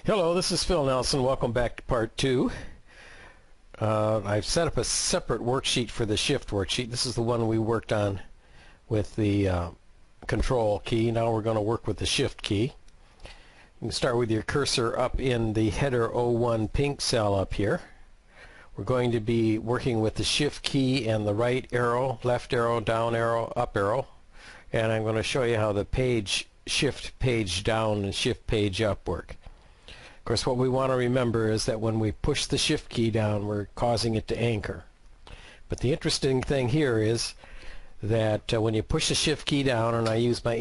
Hello, this is Phil Nelson. Welcome back to part 2. I've set up a separate worksheet for the shift worksheet. This is the one we worked on with the control key. Now we're going to work with the shift key. You can start with your cursor up in the header 01 pink cell up here. We're going to be working with the shift key and the right arrow, left arrow, down arrow, up arrow. And I'm going to show you how the shift page down and shift page up work. Of course, what we want to remember is that when we push the shift key down, we're causing it to anchor. But the interesting thing here is that when you push the shift key down, and I use my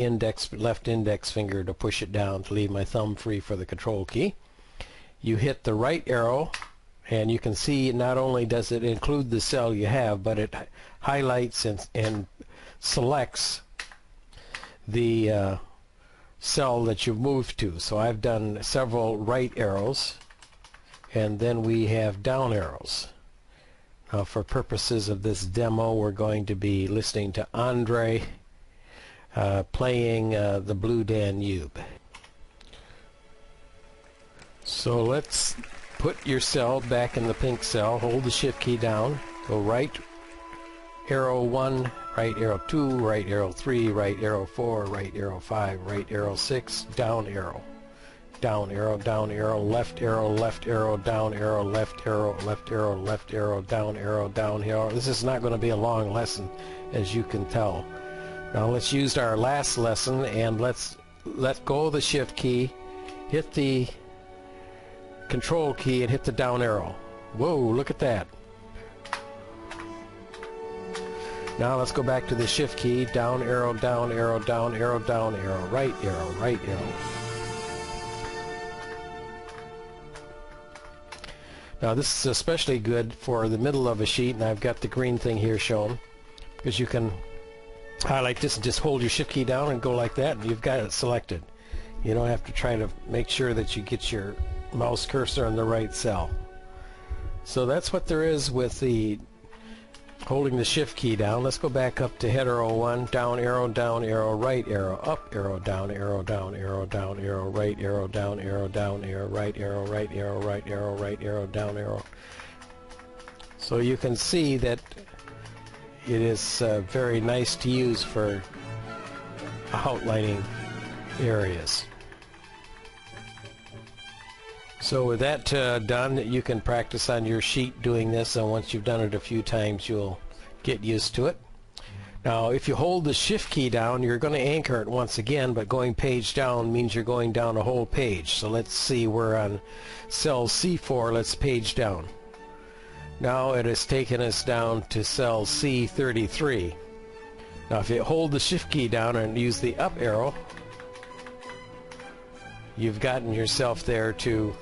left index finger to push it down to leave my thumb free for the control key, you hit the right arrow, and you can see not only does it include the cell you have, but it highlights and selects the cell that you've moved to. So I've done several right arrows, and then we have down arrows. Now, for purposes of this demo, we're going to be listening to Andre playing the Blue Danube. So let's put your cell back in the pink cell, hold the shift key down, go right arrow 1, right arrow 2, right arrow 3, right arrow 4, right arrow 5, right arrow 6, down arrow, down arrow, down arrow, left arrow, left arrow, down arrow, left arrow, left arrow, left arrow, down arrow, down arrow. This is not going to be a long lesson, as you can tell. Now let's use our last lesson, and let's let go of the shift key, hit the control key, and hit the down arrow. Whoa, look at that. Now let's go back to the shift key, down arrow, down arrow, down arrow, down arrow, right arrow, right arrow. Now this is especially good for the middle of a sheet, and I've got the green thing here shown, because you can highlight this and just hold your shift key down and go like that, and you've got it selected. You don't have to try to make sure that you get your mouse cursor in the right cell. So that's what there is with the holding the shift key down. Let's go back up to header 01, down arrow, right arrow, up arrow, down arrow, right arrow, down arrow, right arrow, right arrow, right arrow, right arrow, down arrow. So you can see that it is very nice to use for outlining areas. So with that done, you can practice on your sheet doing this, and once you've done it a few times, you'll get used to it. Now, if you hold the shift key down, you're going to anchor it once again, but going page down means you're going down a whole page. So let's see, we're on cell C4, let's page down. Now it has taken us down to cell C33. Now if you hold the shift key down and use the up arrow, you've gotten yourself there to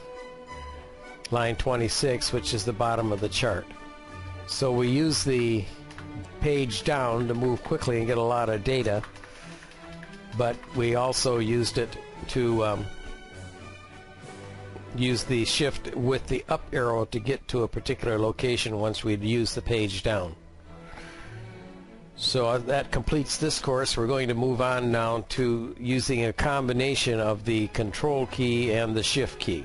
line 26, which is the bottom of the chart. So we use the page down to move quickly and get a lot of data, but we also used it to use the shift with the up arrow to get to a particular location once we'd used the page down. So that completes this course. We're going to move on now to using a combination of the control key and the shift key.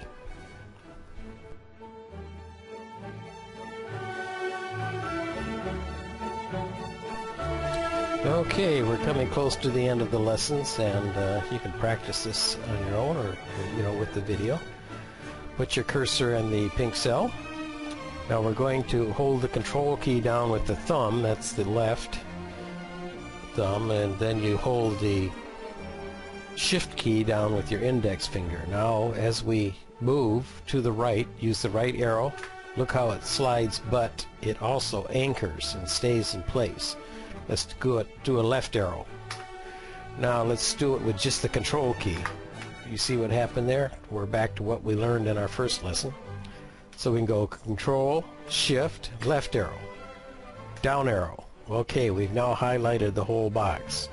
Okay, we're coming close to the end of the lessons, and you can practice this on your own, or with the video. Put your cursor in the pink cell. Now we're going to hold the control key down with the thumb, that's the left thumb, and then you hold the shift key down with your index finger. Now as we move to the right, use the right arrow. Look how it slides, but it also anchors and stays in place. Let's do a left arrow. Now let's do it with just the control key. You see what happened there? We're back to what we learned in our first lesson. So we can go control, shift, left arrow, down arrow. Okay, we've now highlighted the whole box.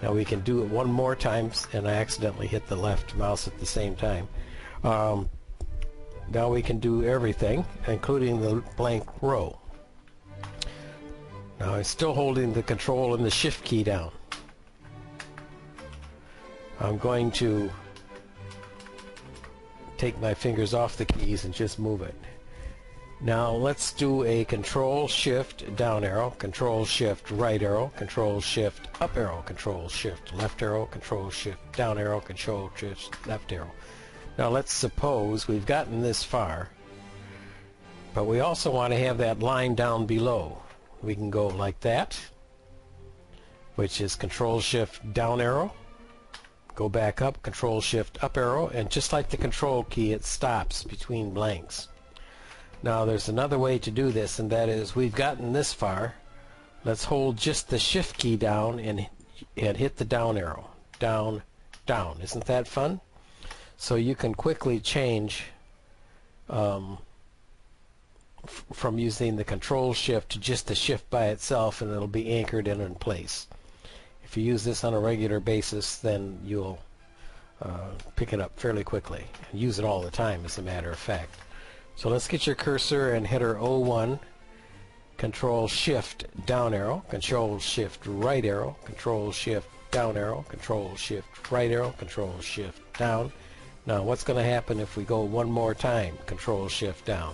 Now we can do it one more time, and I accidentally hit the left mouse at the same time. Now we can do everything, including the blank row. Now I'm still holding the control and the shift key down. I'm going to take my fingers off the keys and just move it. Now let's do a Control Shift down arrow, Control Shift right arrow, Control Shift up arrow, Control Shift left arrow, Control Shift down arrow, Control Shift left arrow. Now let's suppose we've gotten this far, but we also want to have that line down below. We can go like that, which is Control Shift down arrow, go back up, Control Shift up arrow, and just like the Control key, it stops between blanks. Now there's another way to do this, and that is we've gotten this far. Let's hold just the Shift key down and hit the down arrow. Down, down. Isn't that fun? So you can quickly change from using the Control Shift to just the Shift by itself, and it'll be anchored in place. If you use this on a regular basis, then you'll pick it up fairly quickly and use it all the time, as a matter of fact. So let's get your cursor and header 01, Control Shift down arrow, Control Shift right arrow, Control Shift down arrow, Control Shift right arrow, Control Shift down. Now what's going to happen if we go one more time? Control Shift down.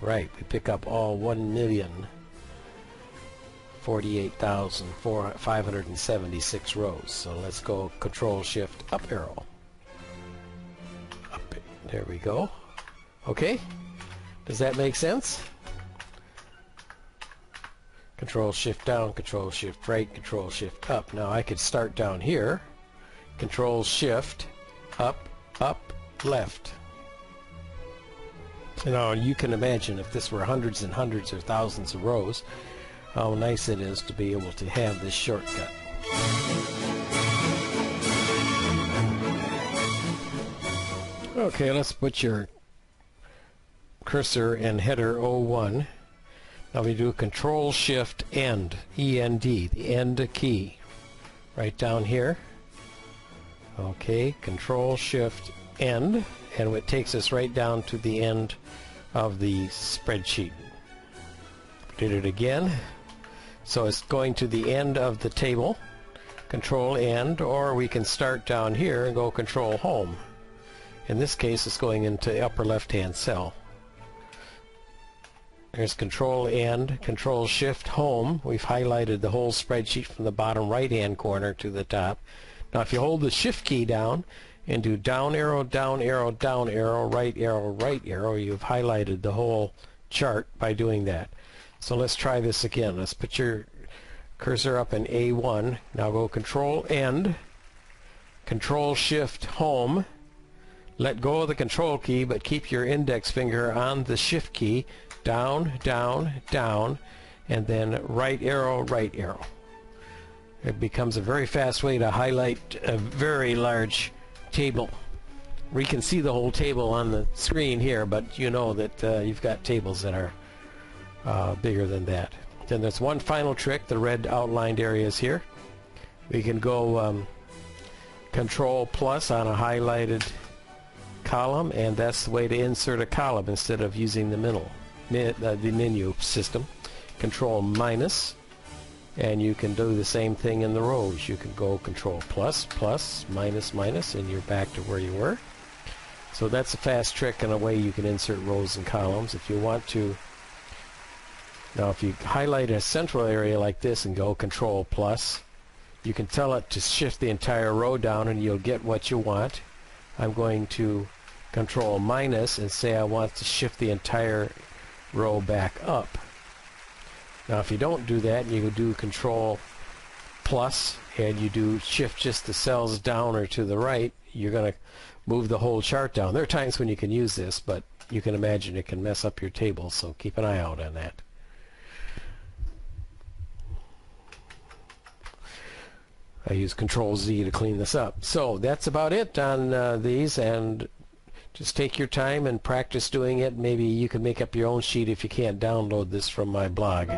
Right, we pick up all 1,048,576 rows. So let's go Control Shift up arrow. Up, there we go. Okay, does that make sense? Control Shift down, Control Shift right, Control Shift up. Now I could start down here, Control Shift up, up, left. You know, you can imagine if this were hundreds and hundreds or thousands of rows, how nice it is to be able to have this shortcut. Okay, let's put your cursor and header 01. Now we do Control Shift End, E-N-D, the end key, right down here. Okay, Control Shift End, and it takes us right down to the end of the spreadsheet. Did it again. So it's going to the end of the table. Control End, or we can start down here and go Control Home. In this case, it's going into the upper left-hand cell. There's Control End, Control Shift Home. We've highlighted the whole spreadsheet from the bottom right-hand corner to the top. Now if you hold the Shift key down and do down arrow, down arrow, down arrow, right arrow, you've highlighted the whole chart by doing that. So let's try this again. Let's put your cursor up in A1. Now go Control End, Control Shift Home. Let go of the Control key, but keep your index finger on the Shift key. Down, down, down, and then right arrow, right arrow. It becomes a very fast way to highlight a very large table. We can see the whole table on the screen here, but you know that you've got tables that are bigger than that. Then there's one final trick, the red outlined areas here. We can go Control plus on a highlighted column, and that's the way to insert a column instead of using the the menu system. Control minus, and you can do the same thing in the rows. You can go Control plus, plus, minus, minus, and you're back to where you were. So that's a fast trick and a way you can insert rows and columns if you want to. Now if you highlight a central area like this and go Control plus, you can tell it to shift the entire row down and you'll get what you want. I'm going to Control minus and say I want to shift the entire row back up. Now if you don't do that, you do Control plus and you do shift just the cells down or to the right, you're going to move the whole chart down. There are times when you can use this, but you can imagine it can mess up your table, so keep an eye out on that. I use Control Z to clean this up. So that's about it on these, and just take your time and practice doing it. Maybe you can make up your own sheet if you can't download this from my blog.